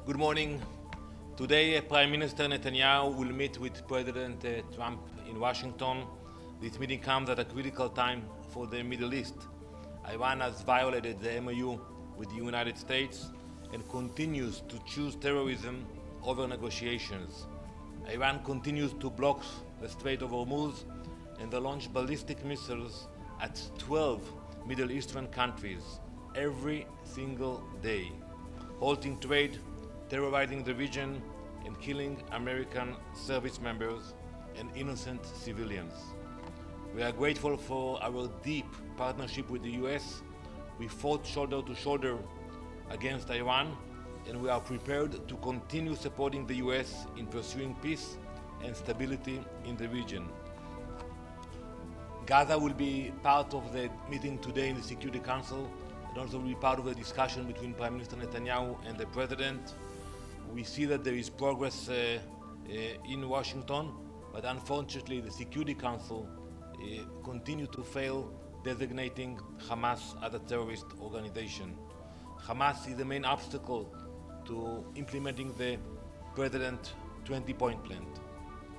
Good morning. Today, Prime Minister Netanyahu will meet with President Trump in Washington. This meeting comes at a critical time for the Middle East. Iran has violated the MOU with the United States and continues to choose terrorism over negotiations. Iran continues to block the Strait of Hormuz and they launch ballistic missiles at 12 Middle Eastern countries every single day, halting trade, terrorizing the region, and killing American service members and innocent civilians. We are grateful for our deep partnership with the US. We fought shoulder to shoulder against Iran, and we are prepared to continue supporting the US in pursuing peace and stability in the region. Gaza will be part of the meeting today in the Security Council and also will be part of the discussion between Prime Minister Netanyahu and the President. We see that there is progress in Washington, but unfortunately the Security Council continues to fail designating Hamas as a terrorist organization. Hamas is the main obstacle to implementing the President's 20-point plan,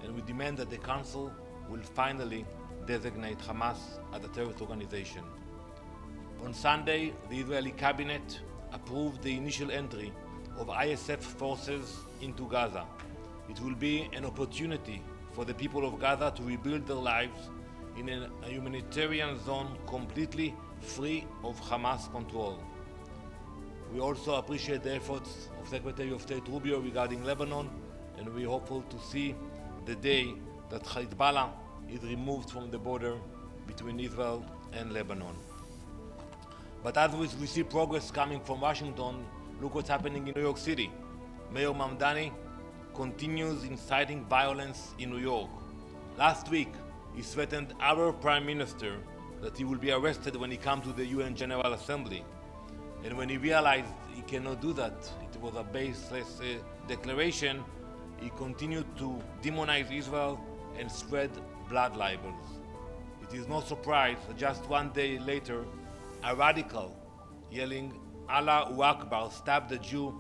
and we demand that the Council will finally designate Hamas as a terrorist organization. On Sunday, the Israeli cabinet approved the initial entry of ISF forces into Gaza. It will be an opportunity for the people of Gaza to rebuild their lives in a humanitarian zone completely free of Hamas control. We also appreciate the efforts of Secretary of State Rubio regarding Lebanon, and we are hopeful to see the day that Hezbollah is removed from the border between Israel and Lebanon. But as we see progress coming from Washington, look what's happening in New York City. Mayor Mamdani continues inciting violence in New York. Last week, he threatened our Prime Minister that he will be arrested when he comes to the UN General Assembly. And when he realized he cannot do that, it was a baseless declaration, he continued to demonize Israel and spread blood libels. It is no surprise that just one day later, a radical yelling Allahu Akbar stabbed a Jew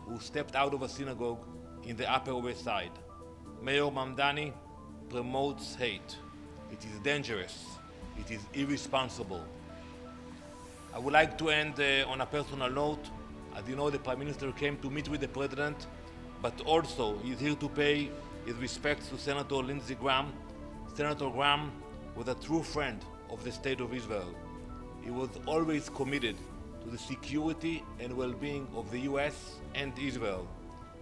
who stepped out of a synagogue in the Upper West Side. Mayor Mamdani promotes hate. It is dangerous. It is irresponsible. I would like to end on a personal note. As you know, the Prime Minister came to meet with the President, but also he is here to pay his respects to Senator Lindsey Graham. Senator Graham was a true friend of the State of Israel. He was always committed to the security and well-being of the US and Israel.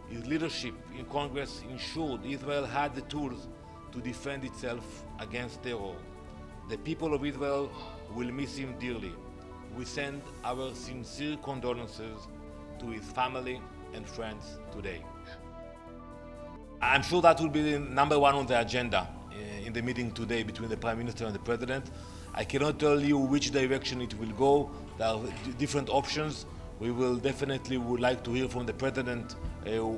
His leadership in Congress ensured Israel had the tools to defend itself against terror. The people of Israel will miss him dearly. We send our sincere condolences to his family and friends today. I'm sure that will be the number one on the agenda in the meeting today between the Prime Minister and the President. I cannot tell you which direction it will go. There are different options. We will definitely would like to hear from the President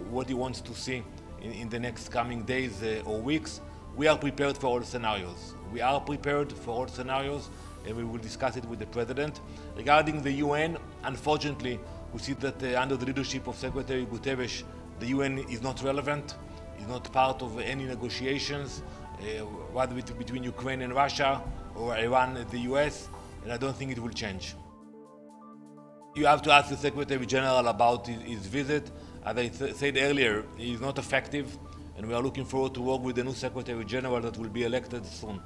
what he wants to see in the next coming days or weeks. We are prepared for all scenarios. We are prepared for all scenarios, and we will discuss it with the President. Regarding the UN, unfortunately, we see that under the leadership of Secretary Guterres, the UN is not relevant, is not part of any negotiations, whether between Ukraine and Russia or Iran and the US, and I don't think it will change. You have to ask the Secretary General about his visit. As I said earlier, he is not effective, and we are looking forward to work with the new Secretary General that will be elected soon.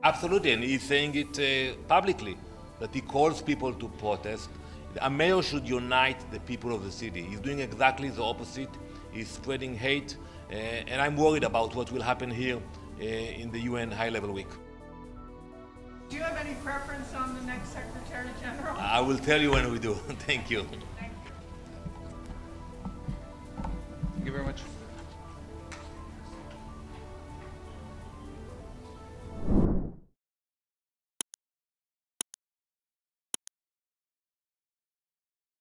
Absolutely, and he's saying it publicly, that he calls people to protest. A mayor should unite the people of the city. He's doing exactly the opposite. He's spreading hate, and I'm worried about what will happen here in the UN High-Level Week. Do you have any preference on the next Secretary General? I will tell you when we do. Thank you. Thank you. Thank you very much.